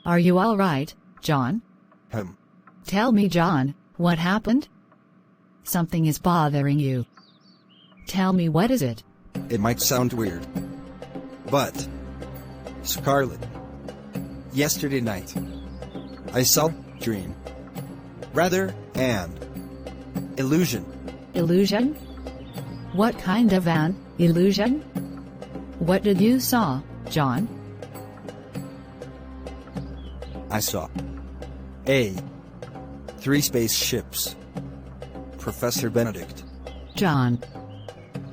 Are you all right, John? Tell me, John, what happened? Something is bothering you. Tell me, what is it? It might sound weird, but Scarlett, yesterday night, I saw a dream. Rather, an illusion. Illusion? What kind of an illusion? What did you saw, John? I saw 3 spaceships. Professor Benedict. John,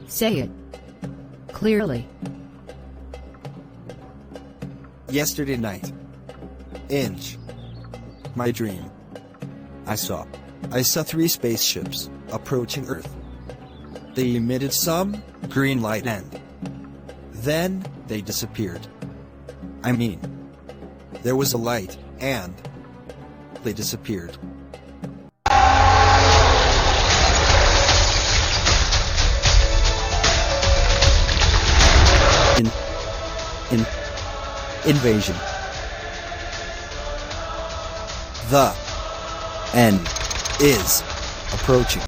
say it clearly. Yesterday night, in my dream, I saw 3 spaceships approaching Earth. They emitted some green light and then they disappeared. I mean, there was a light and they disappeared. Invasion. The end is approaching.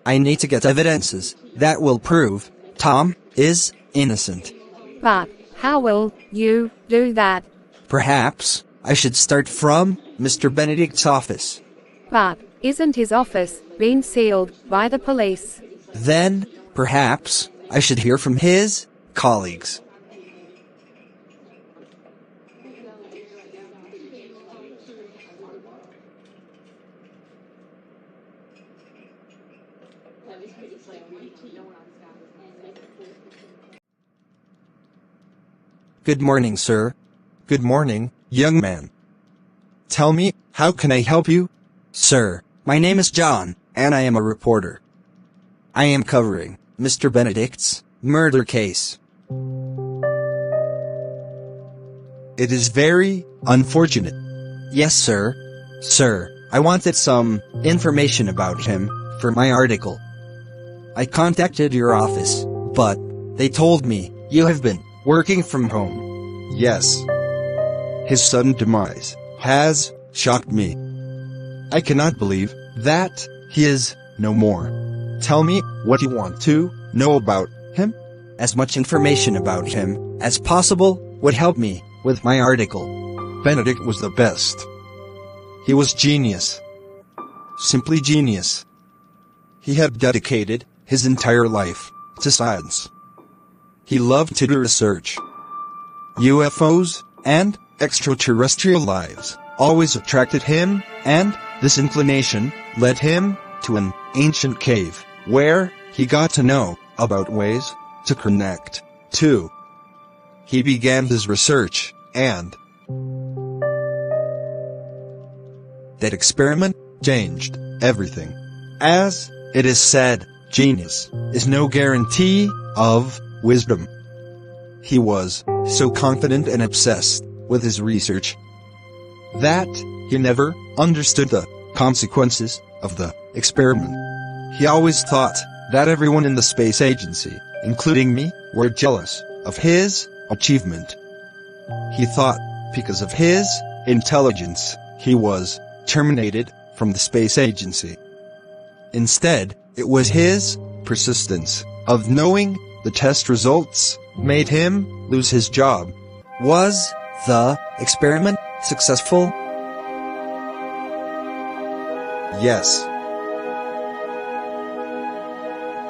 I need to get evidences that will prove Tom is innocent. But how will you do that? Perhaps I should start from Mr. Benedict's office. But isn't his office been sealed by the police? Then, perhaps I should hear from his colleagues. Good morning, sir. Good morning, young man. Tell me, how can I help you? Sir, my name is John, and I am a reporter. I am covering Mr. Benedict's murder case. It is very unfortunate. Yes, sir. Sir, I wanted some information about him for my article. I contacted your office, but they told me you have been working from home. Yes. His sudden demise has shocked me. I cannot believe that he is no more. Tell me what you want to know about him. As much information about him as possible would help me with my article. Benedict was the best. He was genius. Simply genius. He had dedicated his entire life to science. He loved to do research. UFOs and extraterrestrial lives always attracted him, and this inclination led him to an ancient cave, where he got to know about ways to connect to. He began his research, and that experiment changed everything. As it is said, genius is no guarantee of wisdom. He was so confident and obsessed with his research that he never understood the consequences of the experiment. He always thought that everyone in the space agency, including me, were jealous of his achievement. He thought because of his intelligence, he was terminated from the space agency. Instead, it was his persistence of knowing the test results made him lose his job. Was the experiment successful? Yes.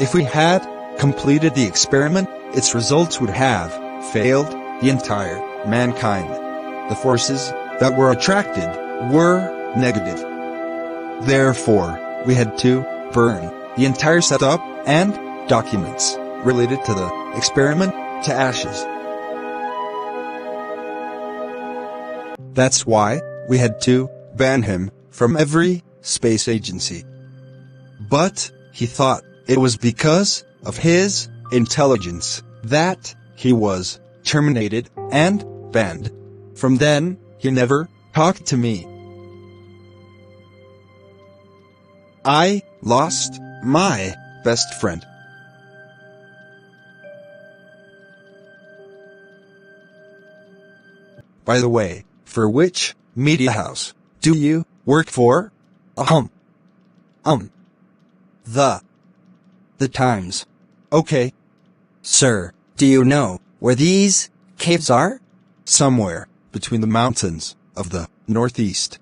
If we had completed the experiment, its results would have failed the entire mankind. The forces that were attracted were negative. Therefore, we had to burn the entire setup and documents related to the experiment to ashes. That's why we had to ban him from every space agency. But he thought it was because of his intelligence that he was terminated and banned. From then, he never talked to me. I lost my best friend. By the way, for which media house do you work for? The Times. Okay. Sir, do you know where these caves are? Somewhere between the mountains of the Northeast.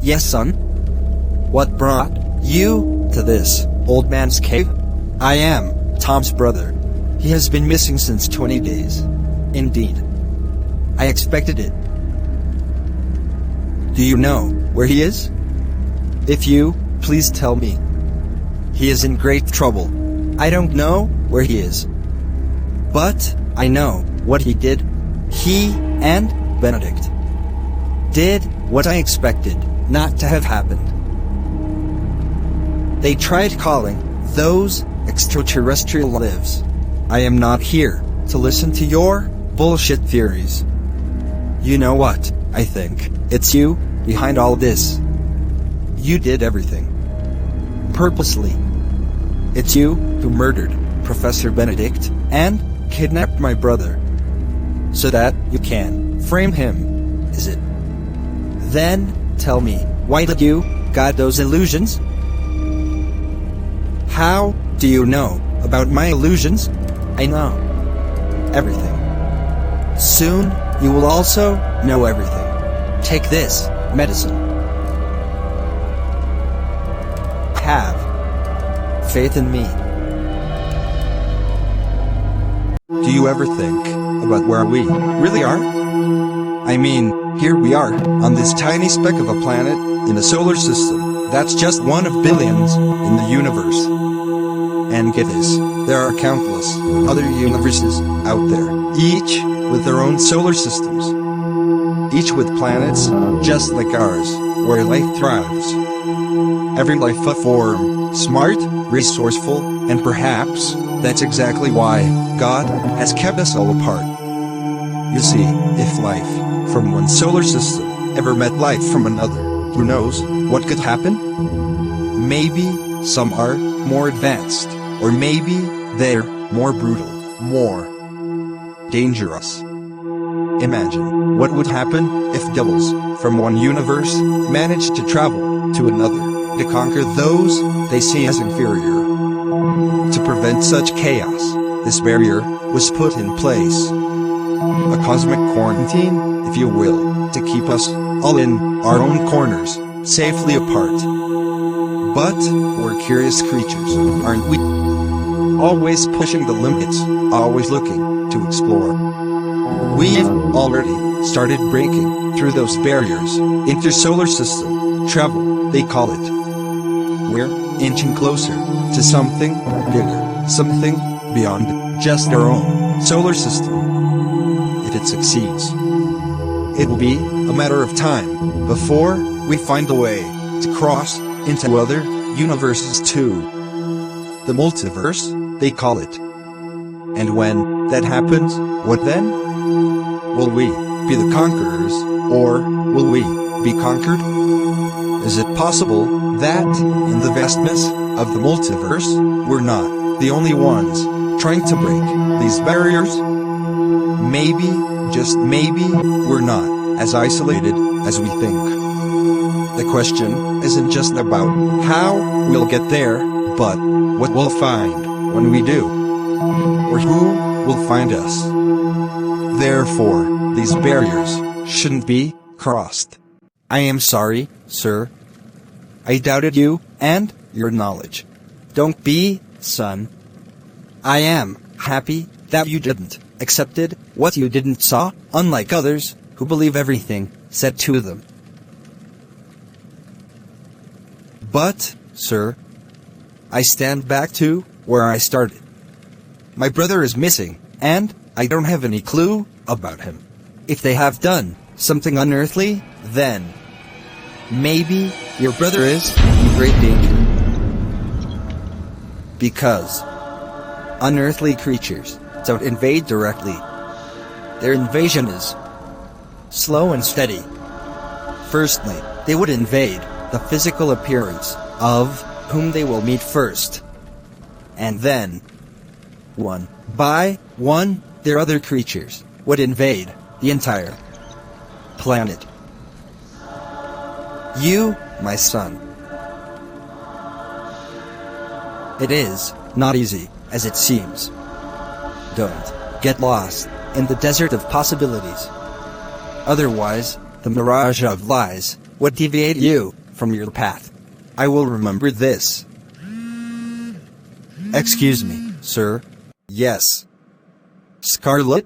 Yes, son? What brought you to this old man's cave? I am Tom's brother. He has been missing since 20 days. Indeed. I expected it. Do you know where he is? If you, please tell me. He is in great trouble. I don't know where he is. But I know what he did. He and Benedict did what I expected not to have happened. They tried calling those extraterrestrial lives. I am not here to listen to your bullshit theories. You know what? I think it's you behind all this. You did everything purposely. It's you who murdered Professor Benedict and kidnapped my brother so that you can frame him, is it? Then tell me, why did you got those illusions? How do you know about my illusions? I know everything. Soon you will also know everything. Take this medicine. Have faith in me. Do you ever think about where we really are? I mean, here we are, on this tiny speck of a planet in a solar system that's just one of billions in the universe. And get this, there are countless other universes out there, each with their own solar systems. Each with planets just like ours, where life thrives. Every life form, smart, resourceful, and perhaps that's exactly why God has kept us all apart. You see, if life from one solar system ever met life from another, who knows what could happen? Maybe some are more advanced, or maybe they're more brutal, more dangerous. Imagine what would happen if devils from one universe managed to travel to another to conquer those they see as inferior. To prevent such chaos, this barrier was put in place. A cosmic quarantine, if you will, to keep us all in our own corners, safely apart. But we're curious creatures, aren't we? Always pushing the limits, always looking to explore. We've already started breaking through those barriers, intersolar system travel, they call it. We're inching closer to something bigger, something beyond just our own solar system. If it succeeds, it will be a matter of time before we find a way to cross into other universes too. The multiverse, they call it. And when that happens, what then? Will we be the conquerors, or will we be conquered? Is it possible that, in the vastness of the multiverse, we're not the only ones trying to break these barriers? maybe, just maybe, we're not as isolated as we think. The question isn't just about how we'll get there, but what we'll find when we do, or who will find us. Therefore, these barriers shouldn't be crossed. I am sorry, sir. I doubted you and your knowledge. Don't be, son. I am happy that you didn't accepted what you didn't saw, unlike others who believe everything said to them. But, sir, I stand back to where I started. My brother is missing, and I don't have any clue about him. If they have done something unearthly, then maybe your brother is in great danger. Because unearthly creatures don't invade directly. Their invasion is slow and steady. Firstly, they would invade the physical appearance of whom they will meet first. And then, one by one, their other creatures would invade the entire planet. You, my son. It is not easy, as it seems. Don't get lost in the desert of possibilities. Otherwise, the mirage of lies would deviate you from your path. I will remember this. Excuse me, sir. Yes. Scarlet?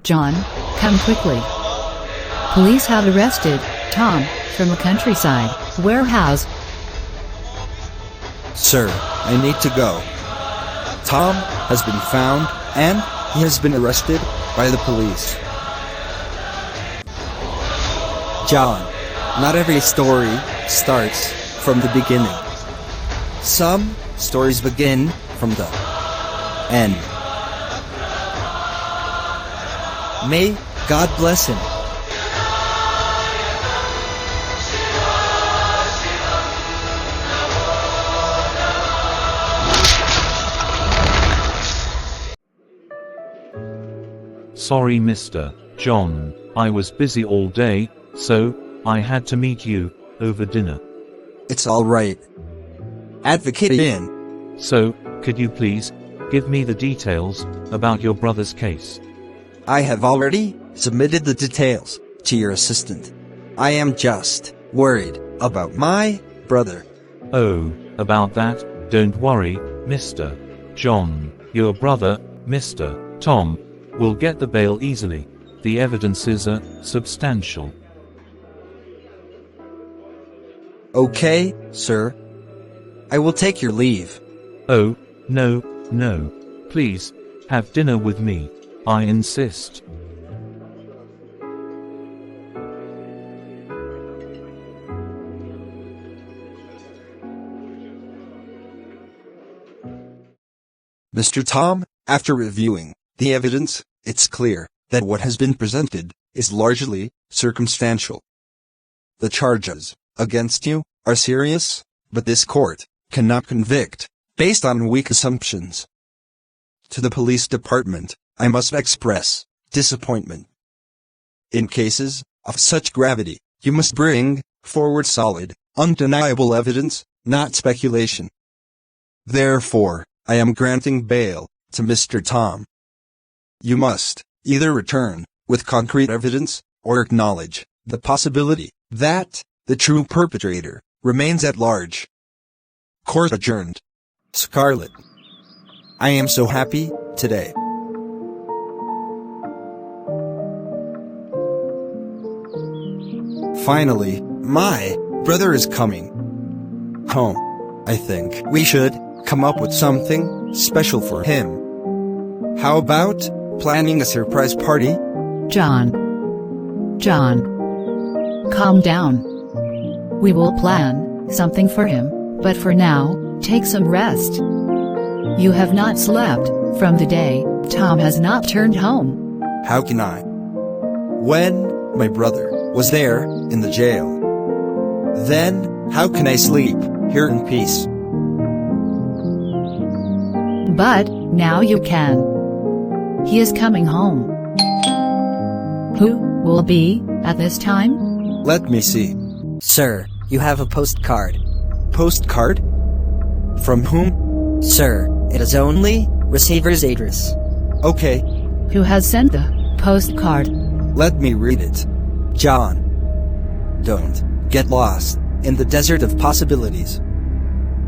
John, come quickly. Police have arrested Tom from the countryside warehouse. Sir, I need to go. Tom has been found and he has been arrested by the police. John, not every story starts from the beginning. Some stories begin from the end. May God bless him. Sorry, Mr. John, I was busy all day, so I had to meet you over dinner. It's all right. Advocate in. So, could you please give me the details about your brother's case? I have already submitted the details to your assistant. I am just worried about my brother. Oh, about that, don't worry, Mr. John. Your brother, Mr. Tom, will get the bail easily. The evidences are substantial. Okay, sir. I will take your leave. Oh, no, no. Please, have dinner with me. I insist. Mr. Tom, after reviewing the evidence, it's clear that what has been presented is largely circumstantial. The charges against you are serious, but this court cannot convict based on weak assumptions. To the police department, I must express disappointment. In cases of such gravity, you must bring forward solid, undeniable evidence, not speculation. Therefore, I am granting bail to Mr. Tom. You must either return with concrete evidence or acknowledge the possibility that the true perpetrator remains at large. Court adjourned. Scarlet. I am so happy today. Finally, my brother is coming home. I think we should come up with something special for him. How about planning a surprise party? John, calm down. We will plan something for him, but for now, take some rest. You have not slept from the day Tom has not turned home. How can I? When my brother was there in the jail, then how can I sleep here in peace? But now you can. He is coming home. Who will be at this time? Let me see. Sir, you have a postcard. Postcard? From whom? Sir, it is only receiver's address. Okay, Who has sent the postcard? let me read it. John. Don't get lost in the desert of possibilities.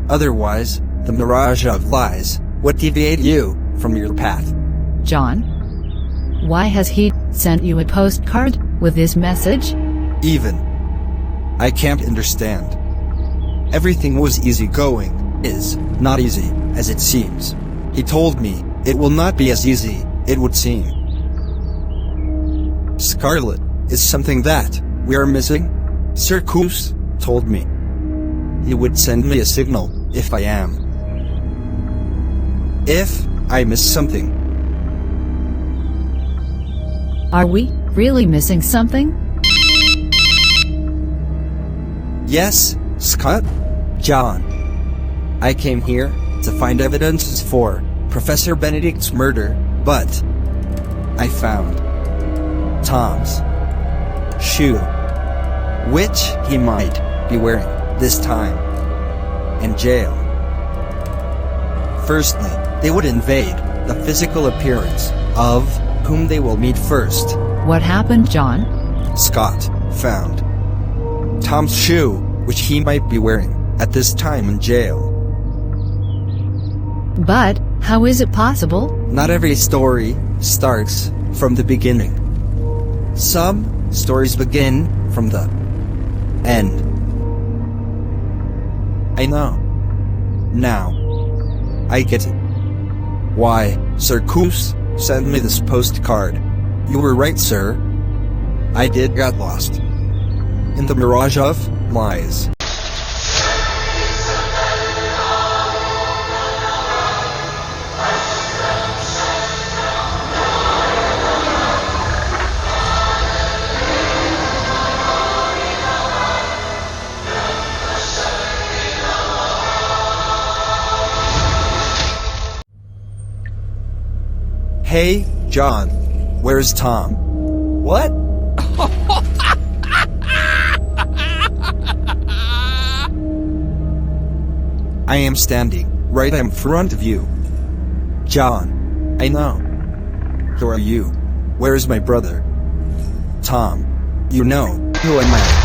Otherwise, the mirage of lies would deviate you from your path. John? Why has he sent you a postcard with this message? Even I can't understand. Everything was easy going, is not easy as it seems. He told me it will not be as easy it would seem. Scarlet is something that we are missing. Sir Koos told me he would send me a signal if I am. If I miss something. Are we really missing something? Yes, Scott? John. I came here to find evidences for Professor Benedict's murder, but I found Tom's shoe, which he might be wearing this time in jail. Firstly, they would invade the physical appearance of whom they will meet first. What happened, John? Scott found Tom's shoe, which he might be wearing at this time in jail. But how is it possible? Not every story starts from the beginning. Some stories begin from the end. I know. Now, I get it. Why, Sir Koos sent me this postcard. You were right, sir. I did get lost in the mirage of lies. Hey, John. Where's Tom? What? I am standing right in front of you. John, I know. Who are you? Where is my brother? Tom, you know who am I?